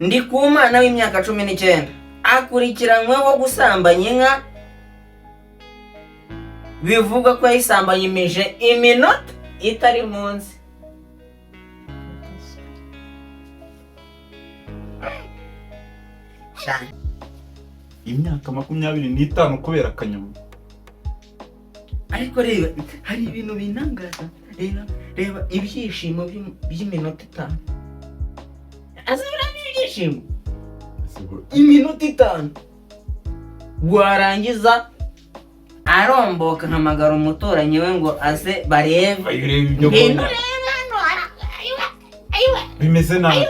Ndikumana w'imyaka 19 akurikiranyweho gusambanya inka bivuga ko yisambanyimije iminota itari munsi. Imyaka 25 kubera akanyuma. Ariko reba hari ibintu binangaza. Reba ibyishimo by'iminota 5. Azabura ibyishimo iminota 5 warangiza aromboka nkamagara umuturanyi we ngo aze barebe. Bimeze nabi.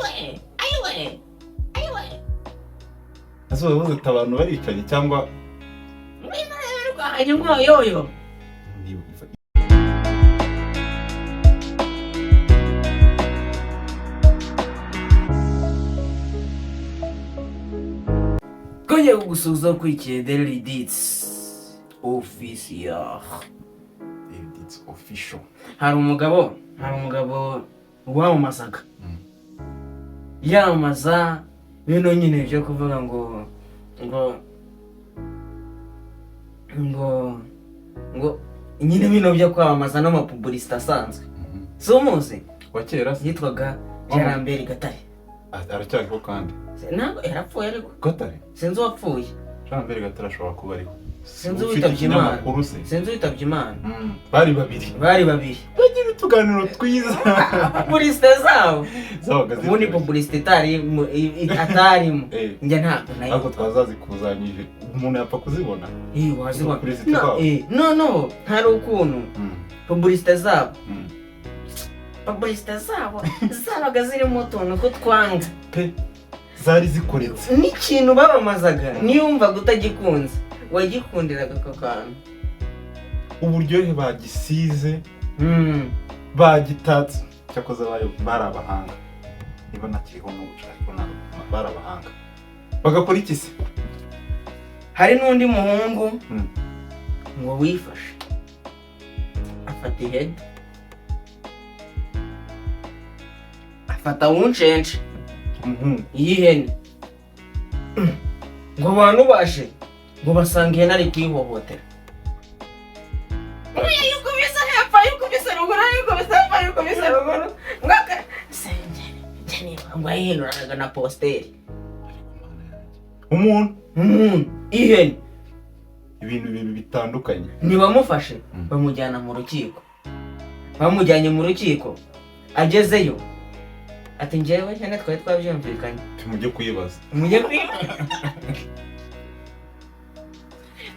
Azo bavuze abantu baricanye cyangwa yoyo. Kujya gusuza kwikiye Daily Deeds official. It's official. Hari umugabo wamamazaga. Yamamaza bino nyine byo kuvuga ngo nyine bino byo kwamamaza n'amapublicité asanzwe. So muzi wa kera yitwaga Jarambere Gatare. Aracyariho kandi. Ntabwo yarapfuye ariko. Gatare? Sinzi wapfuye. Jarambere Gatare ashobora kuba ariho. Sinzi witabye Imana. Bari babiri. Bagira utuganiro twiza. Publicité zabo. Zabaga ziri. Muri publicité atarimo. Njye ntabwo nayo. Ntabwo twazazikuzanyije. Umuntu yapfa kuzibona. Wazibona. No, hari ukuntu. Publicité zabo. Publicité zabo zabaga zirimo utuntu ko twanga. Zari zikoretse. N'ikintu babamazaga niyumva gutagikunze. Wagikundiraga ko kantu. Uburyohe bagisize. Bagitatse. Cyakoze bari abahanga. Niba nakiriho n'ubushake bari abahanga. Bagakora iki se? Hari n'undi muhungu ngo wifashe. Afata ihene. Afata wuncenje. Yihene. Ngo abantu bashe ngo basange ihene ari kwihohotera. Yukubise hepfo, yukubise ruguru. Ngaka senje ngo yihinduraga na posteri. Umuntu ihene. Ibintu bitandukanye. Nibamufashe bamujyana mu rukiko. Bamujyanye mu rukiko. Agezeyo ati njyewe cyane twari twabyumvikanye. Tumujye kuyibaza.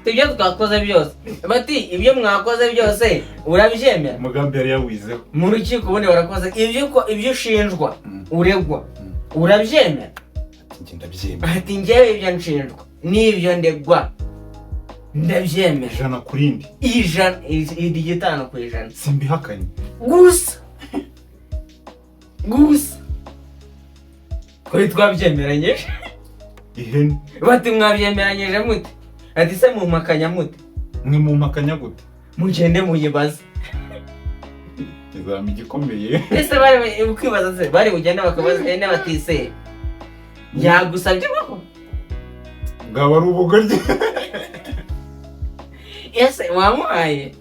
Tibyo twakoze byose. Bati ibyo mwakoze byose urabyemera? Umugambi yari yawizeho. Mu rukiko ubundi barakoze ibyo ushinjwa uregwa. Urabyemera? Ati ndabyemera. Ati njyewe ibyo nshinjwa n'ibyo ndegwa ndabyemera. 100%. 5%. Simbihakanye. Gusa kuri twabyemeranye. Ihene. Bati mwabyemeranyije mute? Ati se mumpakanya mute? Mwe mumpakanya gute? Mugende muyibaza. Kizami gikomeye. Ese bari ukwibaza se bari ugenda bakabaza ihene batise. Yagusabye bako? Bwaba ari ubugoryi. Ese wamuhaye?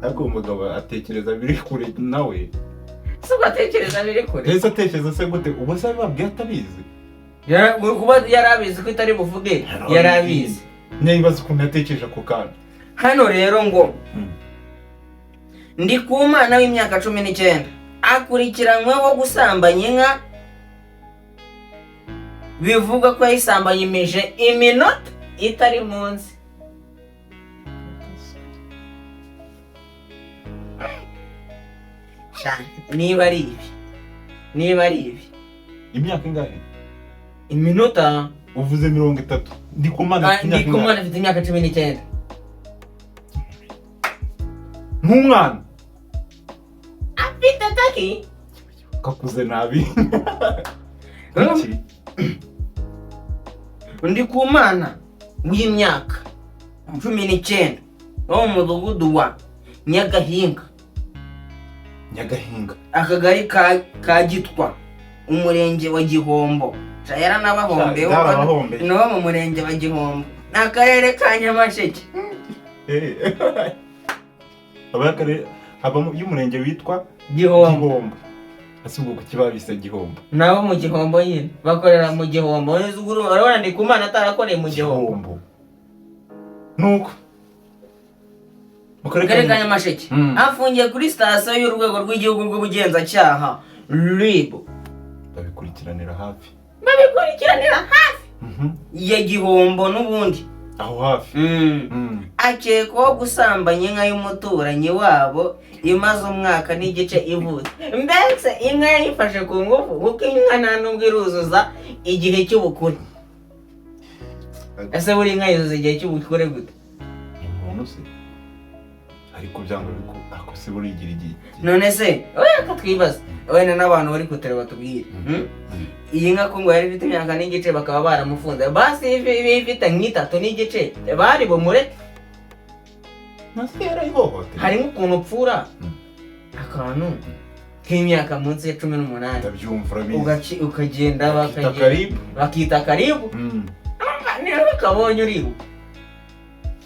Ariko umugabo atekereza biri kure nawe. Suko atekereza biri kure. Ese atekereza se gute? Ubu se babwiye atabizi. Kuba yarabizi ko itari buvuge yarabizi. Nyibaza ukuntu yatekereje ako kana. Hano rero ngo Ndikumana w'imyaka 19 akurikiranyweho gusambanya inka bivuga ko yisambanyimije iminota itari munsi. Niba ari ibi imyaka ingahe? Iminota uvuze 30. Ndikumana afite imyaka 19. N'umwana afite taki kakuze nabi. Ndikumana w'imyaka 19 wo mu mudugudu wa Nyagahinga Nyagahinga. akagari ka Gitwa, umurenge wa Gihombo. Yaranabahombeho no mu murenge wa Gihombo, n'akarere ka Nyamasheke. Abakare habamo y'umurenge witwa Gihombo. Asubwo kukibabise Gihombo. Nabo mu Gihombo nyine bakorera mu Gihombo. Urabona ndi kumana atarakoreye mu Gihombo. Nuko Akarere ka Nyamasheke afungiye kuri sitasiyo y'urwego rw'igihugu rw'ubugenzacyaha RIB. Babikurikiranira hafi ya Gihombo n'ubundi aho hafi. Akekwaho gusambanya inka y'umuturanyi wabo imaze umwaka n'igice ivutse. Mbese inka yayifashe ku ngufu kuko inka nta nubwo iruzuza igihe cy'ubukure. Ese buri inka yuzuza igihe cy'ubukure gute? Umuntu se ariko byanga biko ako se buri igira igihe. None se oya katwibaza wenda n'abantu bari kutera batubwire iyi nka ko ngo yari ifite imyaka n'igice bakaba baramufunze, basi ifite nk'itatu n'igice bari bumureke. Nasera ihohote hari nk'ukuntu upfura akantu k'imyaka munsi ya 18 ndabyumva urabizi ukagenda bakita karibu niyo bakabonye uribuka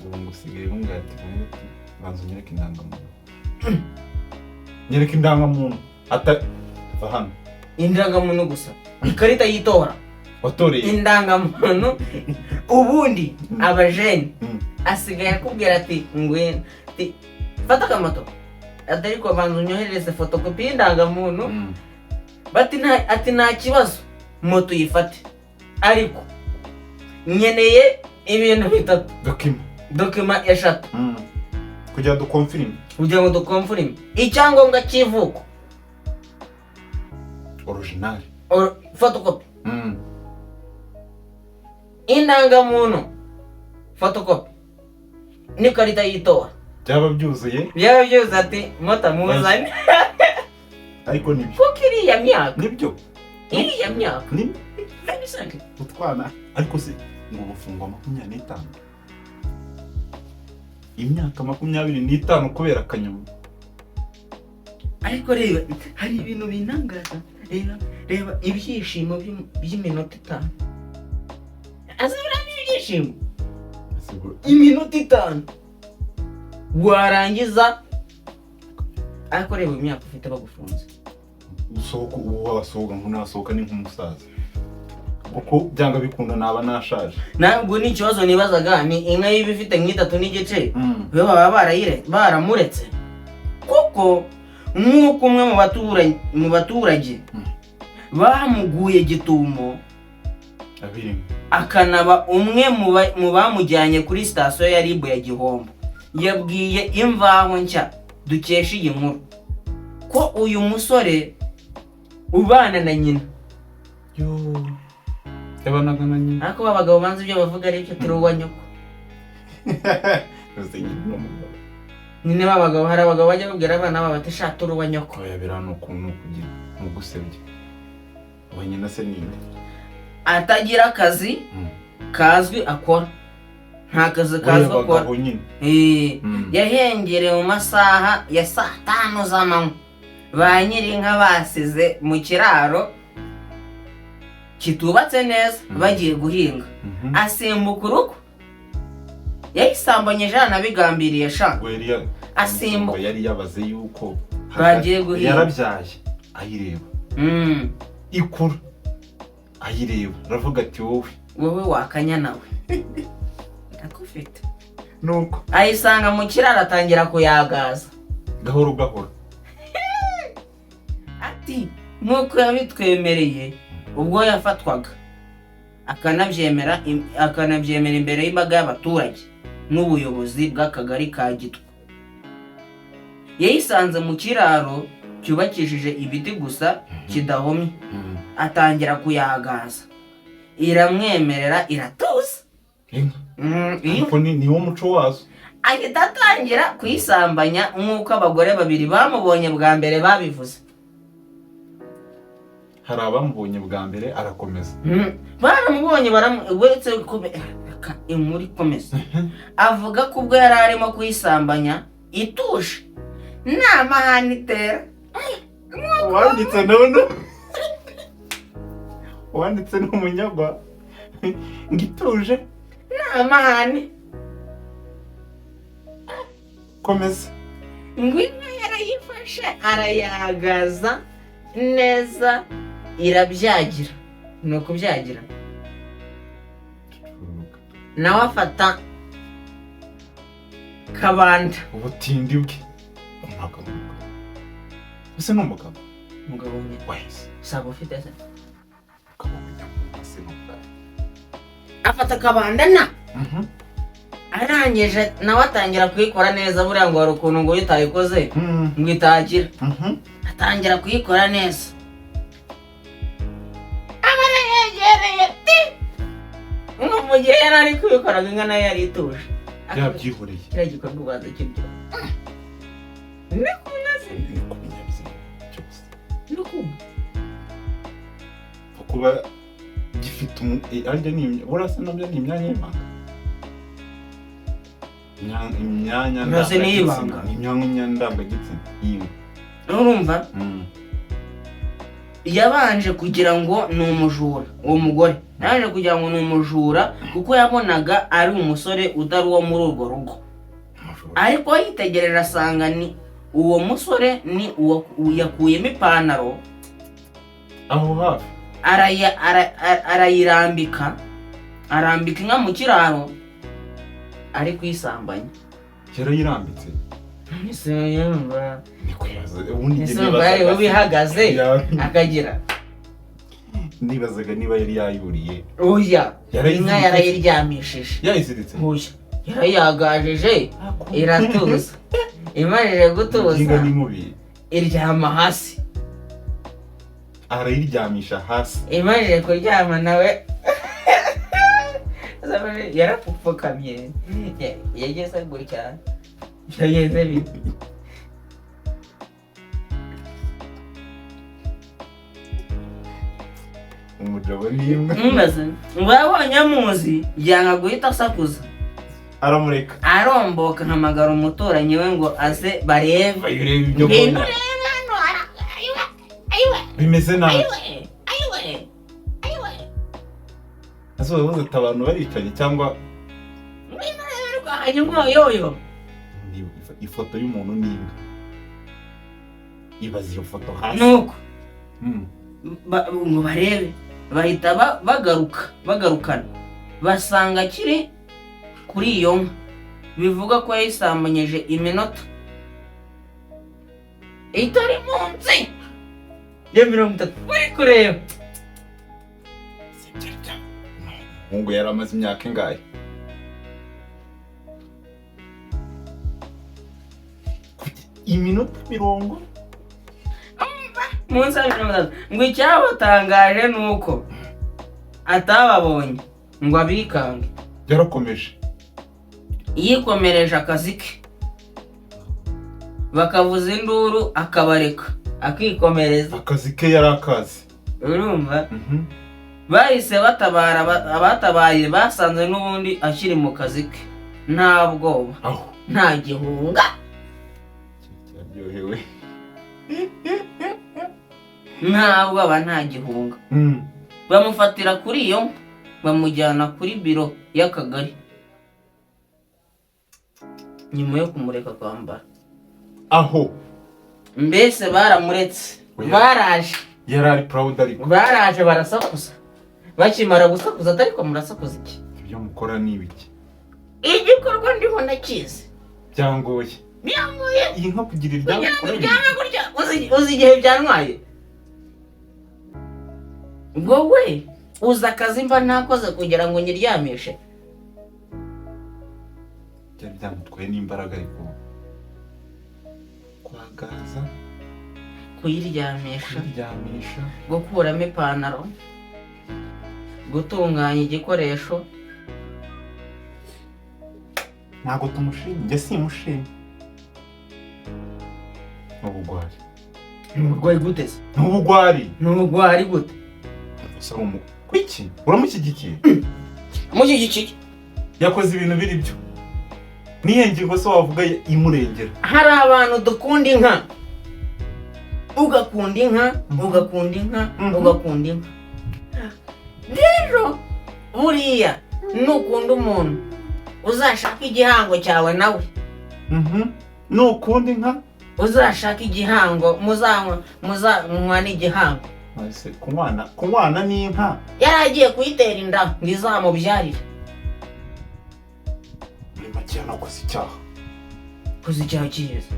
ubu ngusigaye bungati banzo nyereka indangamuntu ata hano indangamuntu gusa ikarita yitora watoreye indangamuntu ubundi abajene asigaye akubwira ati ngwino fata akamoto atari ko banzo nyohereze fotokopi y'indangamuntu ati nta kibazo moto yifate ariko nyeneye ibintu bitatu dokima eshatu kugira ngo dukonfirime icyangombwa cy'ivuko original fotokopi indangamuntu fotokopi n'ikarita y'itora. Byaba byuzuye ati mota muzane ariko nibyo kuko iriya myaka iriya myaka ni bisanga utwana ariko se ngo gufungwa 25 imyaka 25 kubera akanyuma. Ariko reba hari ibintu binangaza. Reba ibyishimo by'iminota 5 azabira ibyishimo iminota 5 warangiza ariko reba imyaka ufite bagufunze usoko wasohoka nkunasohoka ni nk'umusaza uko byanga bikunda naba nashaje. Ntabwo ni ikibazo nibazaga ni inka y'ibifite nk'itatu n'igice we baba baramuretse kuko nk'uko umwe mu baturage bamuguye gitumo akanaba umwe mu bamujyanye kuri sitasiyo ya RIB ya Gihombo yabwiye Imvaho Nshya dukesha iyi nkuru ko uyu musore ubana na nyina yabanaga na nyina ariko abagabo banze ibyo bavuga ari byo turuwa nyoko nyine babagabo hari abagabo bajya babwira abana babo bati sha turuwa nyoko yabirano ukuntu kugira mu gusebya wenyine se ninde atagira akazi kazwi akora nta kazi kazwi akora yahengereye mu masaha ya saa 5 z'amanywa ba nyirinka basize mu kiraro kitubatse neza bagiye guhinga asimbuka urugo yayisambanye jana bigambiriye sha asimbuka yari yabaze yuko bagiye guhinga yarabyaye ayireba ikura ayireba ravuga ati wowe wakanya nawe ndakufite nuko ayisanga mu kiraro atangira kuyagaza gahoro ati nkuko yabitwemereye ubwo yafatwaga akanabyemera imbere y'imbaga y'abaturage n'ubuyobozi bw'akagari ka Gitwa. Yayisanze mu kiraro cyubakishije ibiti gusa kidahomye atangira kuyagaza iramwemerera iratuza ariko ni wo muco wazo ahita atangira kuyisambanya nk'uko abagore babiri bamubonye bwa mbere babivuze. hari abamubonye bwa mbere arakomeza baramubonye wetse inkuru ikomeza avuga ko ubwo yari arimo kuyisambanya ituje nta mahane itera wanditse none wanditse n'umunyagwa ngituje n'amahane komeza ngo inka yarayifashe arayahagaza neza irabyagira ni ukubyagira nawe afata kabanda ubutindi bwe umugabo ese ni umugabo nyine wese usaba ufite se umugabo afata kabanda na arangije nawe atangira kuyikora neza buriya ngo hari ukuntu ngo iyo utayikoze ngo itagira atangira kuyikora neza amara yegereye ti ngo mu gihe yari ari kubikoraga inka nayo yari ituje yabyihoreye kiriya gikorwa ubanza kiryo ni kunaze ni ku binyabiziga cyose no kumva kuba gifite arya ni burasa nabyo ni imyanya y'ibanga imyanya Yose ni ibanga. imyanya ndangagitsina yiwe urumva yabanje kugira ngo ni umujura uwo mugore yabanje kugira ngo ni umujura kuko yabonaga ari umusore utari uwo muri urwo rugo ariko yitegereje asanga ni uwo musore ni uwo yakuyemo ipantaro aho hafi arayirambika arambika inka mu kiraro ari kwisambanya yarayirambitse ese yumva ubundi ese bari bihagaze akagira nibazaga niba yari yayuriye oya inka yarayiryamishije yayiziritse oya yarayagajeje iratuza imajije gutuza iryama hasi arayiryamisha hasi imajije kuryama nawe yarapfupfukamye yageze gutya yageze bite umugabo n'imbwa mumaze ngo yabonye amuzi yanga guhita asakuza aramureka aromboka nkamagara umuturanyi we ngo aze barebe bayireba ibyo mbona bimeze nabi ese wabuze ati abantu baricaye cyangwa yoyo ifoto y'umuntu n'imbwa ibaza iyo foto hasi nuko ngo barebe bahita bagarukana basanga kiri kuri iyo nka bivuga ko yayisambanyije iminota itari munsi ya 30 uri kureba umuhungu yari amaze imyaka ingahe iminota 30 munsi ya 30 ngo icyabatangaje ni uko atababonye ngo abikange yarakomeje yikomereje akazi ke bakavuza induru akabareka akikomereza akazi ke yari akazi urumva bahise batabara abatabaye basanze n'ubundi akiri mu kazi ke nta bwoba nta gihunga cyaryohewe nta bwoba nta gihunga bamufatira kuri iyo bamujyana kuri biro y'akagari nyuma yo kumureka kwambara aho mbese baramuretse baraje yari ari proud ariko baraje barasakuza bakimara gusakuza ariko murasakuza iki ibyo mukora ni ibiki igikorwa ndimo nakize byangoye iyi nka kugira iryama uzi igihe byantwaye wowe uzi akazi mba nakoze kugira ngo nyiryamishe byari byamutwaye n'imbaraga ariko kwagaza kuyiryamisha gukuramo ipantaro gutunganya igikoresho ntabwo tumushimye njye simushimye n'ubugwari n'ubugwari gute se n'ubugwari gute kwiki uramushyigikiye mushyigikiye yakoze ibintu biri byo nihe ngingo se wavuga imurengera hari abantu dukunda inka ugakunda inka ugakunda inka ugakunda inka. Rero buriya nukunda umuntu uzashaka igihango cyawe nawe. Nukunda inka uzashaka igihango muzanywa n'igihango. ese kunywana n'inka yaragiye kuyitera inda ngo izamubyarire. muri make nakoze icyaha. Koze icyaha cyiza.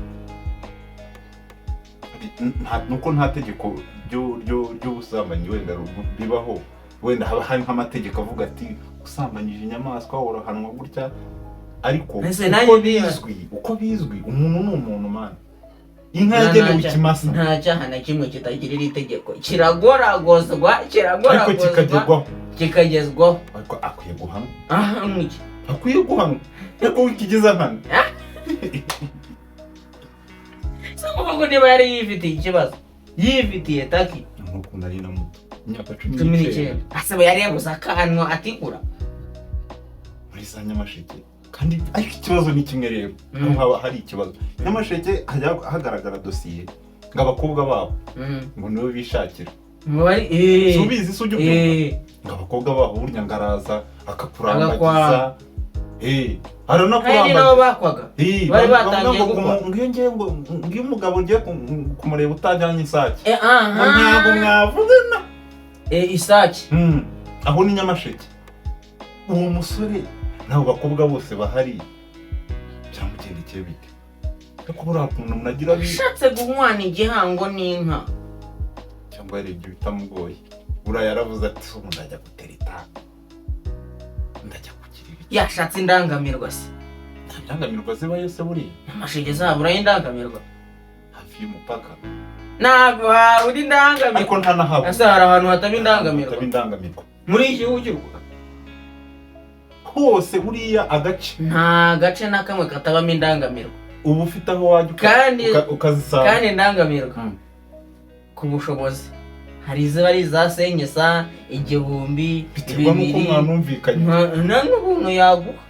nuko nta tegeko ry'ubusambanyi wenda bibaho, wenda haba hari nk'amategeko avuga ati usambanyije inyamaswa urahanwa gutya, ariko uko bizwi umuntu ni umuntu man. Inka yagenewe ikimasa. Nta cyaha na kimwe kitagirira itegeko, kiragoragozwa ariko kikagezwaho. ariko akwiye guhanwa. Mwiki akwiye guhanwa ariko wikigeza nkana. Samuko niba yari yifitiye ikibazo, yifitiye taki nuko nari na muto imyaka 19 asaba yari yabuze akantu atikura muri za Nyamasheke. Kandi ariko ikibazo ni kimwe rero, haba hari ikibazo Nyamasheke hagaragara dosiye ngo abakobwa babo ngo niwe bishakira ngo bari subizi sujye ngo abakobwa babo burya ngaraza akakurambagiza hari nabo bakwaga bari batangiye gukora ngiye umugabo ngiye kumureba utajyanye isake ntabwo mwavugana isake aho ni Nyamasheke. Uwo musore nabo bakobwa bose bahari cyamugendekeye bite ariko buriya kuntu munagira bishatse guhwana igihango n'inka cyangwa yarebye bitamugoye. Buriya yaravuze ati ubu ndajya gutereta ndajya kugira ibiki. yashatse indangamirwa se. Indangamirwa ziba yose buriya Nyamasheke zabura indangamirwa hafi y'umupaka. ntabwo hari indangamirwa ariko nta nahabu ese hari ahantu hataba indangamirwa muri iki gihugu cy'u Rwanda hose buriya agace nta gace na kamwe katabamo indangamirwa. ubu ufite aho wajya ukazisanga. kandi indangamirwa ku bushobozi hari iziba ari za senyesa igihumbi biterwa n'uko mwanumvikanye nta n'ubuntu yaguha.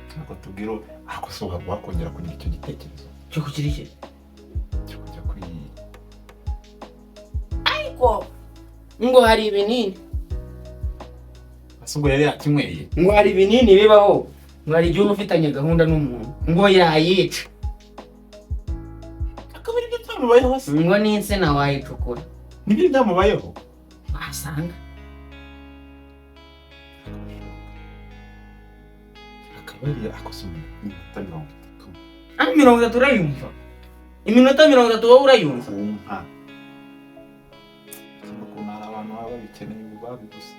ntabwo tubwira ariko so wakongera kugira icyo gitekerezo cyo kukirikira cyo kujya ariko ngo hari ibinini asubwo yari yakinyweye ngo hari ibinini bibaho ngo hari igihe ufitanye gahunda n'umuntu ngo yayica akabari ibyo byamubayeho se ngo n'insina wayicukura nibyo byamubayeho wasanga akabari akosoma iminota 30 urayumva iminota 30 wowe urayumva nta kuna abantu baba bikeneye ubabi gusa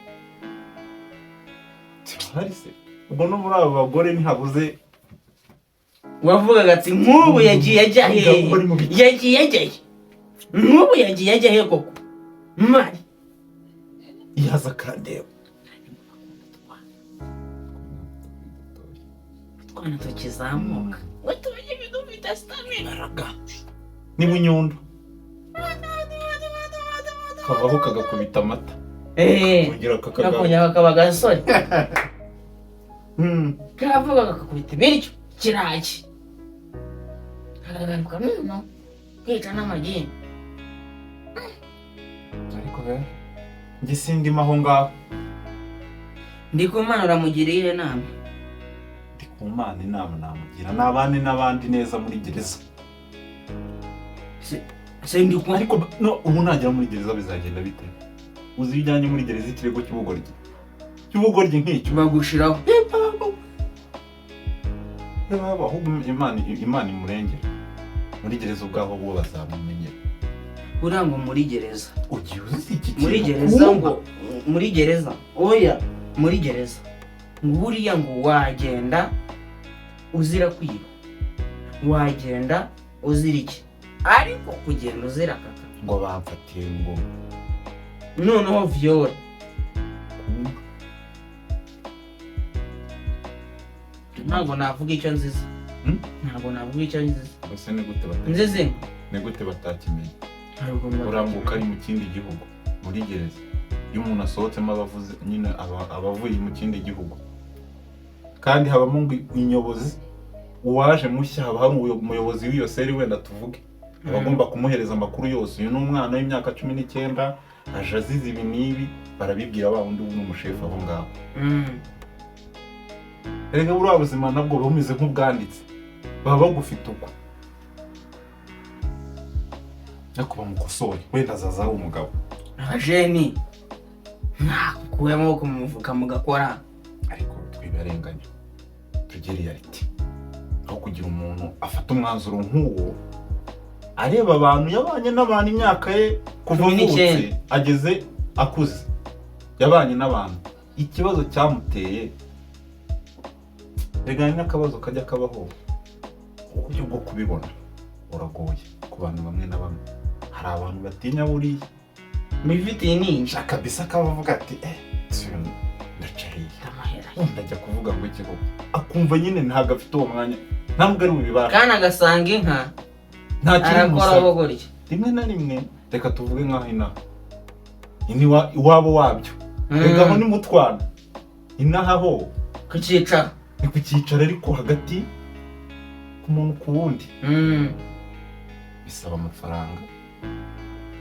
hari se ubwo no muri abo bagore ntihabuze wavugaga ati nk'ubu yagiye ajya he nk'ubu yagiye ajya he koko mari yaza kandeba twana tukizamuka ngo tumenye ibintu bita stamina araga ni bunyundo kavaho kagakubita amata kugira kakaba gasore karavuga kakubita ibiryo kiraki kagagaruka no kwica n'amagini ariko njye sindimo aho ngaho. ndi ku Mana uramugiriye inama. Ndi ku Mana inama namugira n'abandi n'abandi neza muri gereza. Se ndi ku ariko no ubu nagera muri gereza bizagenda bite? Uzi bijyanye muri gereza ikirego cy'ubugoryi nk'icyo bagushiraho ahubwo Imana imurengera muri gereza ubwaho bo bazamumenyera. Urango muri gereza ugiye uzi iki muri gereza ngo muri gereza oya muri gereza nguriya ngo wagenda uzira kwiba wagenda uzira iki ariko kugenda uzira kaka ngo bamfatiye ngo noneho viole ntabwo navuga icyo nziza ese ni gute nzize ni gute batakimenya urambuka ari mu kindi gihugu muri gereza iyo umuntu asohotsemo abavuze nyine abavuye mu kindi gihugu kandi habamo ngo inyobozi uwaje mushya haba hari umuyobozi w'iyo seri wenda tuvuge abagomba kumuhereza amakuru yose. Uyu ni umwana w'imyaka 19 aje azize ibi n'ibi, barabibwira ba wundi w'umushefu aho ngaho. Erega buriya buzima nabwo bumeze nk'ubwanditse, baba bagufite uko ariko bamukosore, wenda azaza ari umugabo. Abajeni nakuye amaboko mu mufuka mugakora, ariko twibarenganya tugere reality, aho kugira umuntu afata umwanzuro nk'uwo areba abantu yabanye n'abantu imyaka ye kuva avutse ageze akuze, yabanye n'abantu. Ikibazo cyamuteye reganya n'akabazo kajya kabaho, uburyo bwo kubibona uragoye ku bantu bamwe na bamwe. Hari abantu batinya buriya mifitiye ninja kabisa, akavuga ati ndacariye ndajya kuvuga ngo iki koko, akumva nyine ntabwo afite uwo mwanya, ntabwo ari ubibara kana agasanga inka nta kintu arakora bogorya. Rimwe na rimwe reka tuvuge nk'aho inaha iwabo wabyo, reka aho ni mutwana inaha ho kucyicara, ni kucyicara ariko hagati ku muntu ku wundi bisaba amafaranga,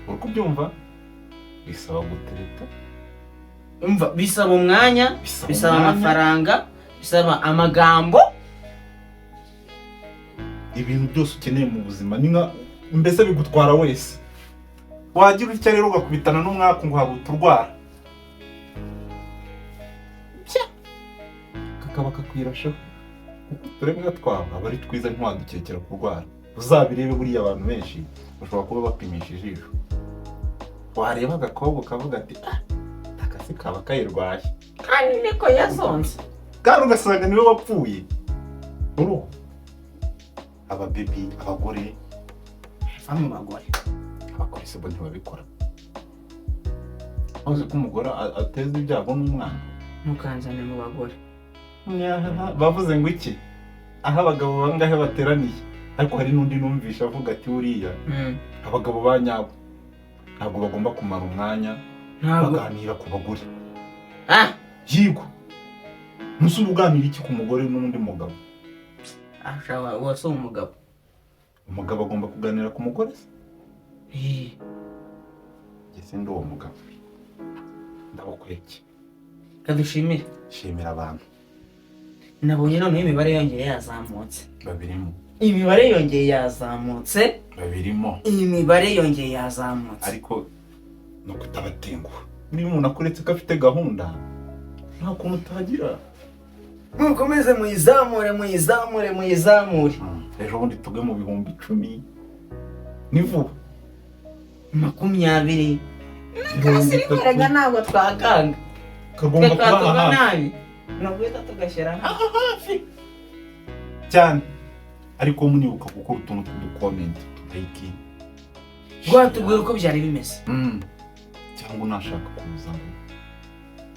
uri kubyumva? Bisaba gutereta, umva, bisaba umwanya, bisaba amafaranga, bisaba amagambo, ibintu byose ukeneye mu buzima ni nka mbese bigutwara wese. Wagira icyo rero ugakubitana n'umwaka ngo habe uturwara kakaba kakwirashaho. Turemwe twawe aba ari twiza, ntiwadukekera kurwara. Uzabirebe buriya abantu benshi bashobora kuba bapimisha ijisho, wareba agakobwa ukavuga ati akasi kaba kayirwaye kandi niko yazonze, kandi ugasanga niwe wapfuye. Uruhu ababebi, abagore mu bagore, abagore se bo ntibabikora. Uzi ko umugore ateza ibyago n'umwana, mukanzane mu bagore. Bavuze ngo iki aho abagabo bangahe bateraniye, ariko hari n'undi numvisha avuga ati uriya abagabo banyabo ntabwo bagomba kumara umwanya baganira ku bagore. Yigo musu uganira iki ku mugore n'undi mugabo? Ashaka wose umugabo, umugabo agomba kuganira ku mugore se? Gese ndo uwo mugabo ndabakweke. Kadushimire, shimira abantu. Nabonye none imibare yongeye yazamutse. Babirimo. Imibare yongeye yazamutse. Babirimo. Imibare yongeye yazamutse. Ariko no kutabatenguha. Niba umuntu akuretse ko afite gahunda, nta kuntu utagira. Mukomeze muyizamure. Ejo bundi tuge mu bihumbi 10 ni vuba 20. Kasirikaraga ntabwo twakanga. Kagomba kuba nabi. Nabwita tugashyira hafi cyane, ariko munibuka gukora utuntu tw'uducomment like rwatubwira uko byari bimeze, cyangwa unashaka kuza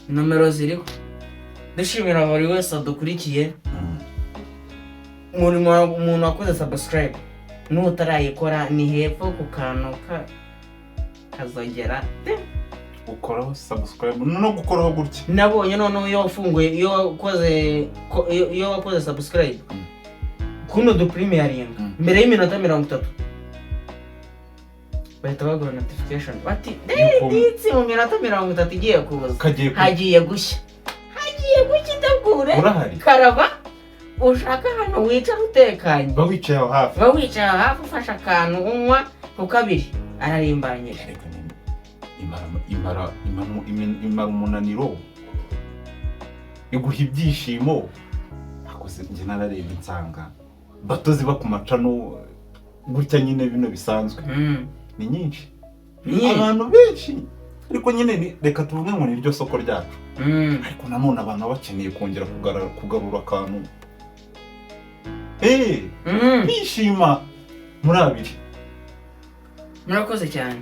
nomero ziriho. Dushimira buri wese adukurikiye. Umuntu wakoze subscribe n'utarayikora ni hepfo ku kantu kazogera ukoraho subscribe no gukoraho gutya. Nabonye noneho iyo wafunguye, iyo wakoze subscribe kuno du premiering mbere y'iminota 30 bahita bagura notification bati nditsi mu minota 30 igiye kuza, hagiye gushya ndagure karaba. Ushaka hano wicara utekanye, bawicaye aho hafi ufasha akantu unywa ku kabiri ararimbanye. imara umunaniro, iguha ibyishimo. Akoze njye nararebye nsanga bato ziba ku macano gutya nyine bino bisanzwe ni nyinshi, abantu benshi. Ariko nyine reka tuvuge ngo ni ryo soko ryacu, ariko nanone abantu bakeneye kongera kugarura akantu bishima muri abiri. Murakoze cyane.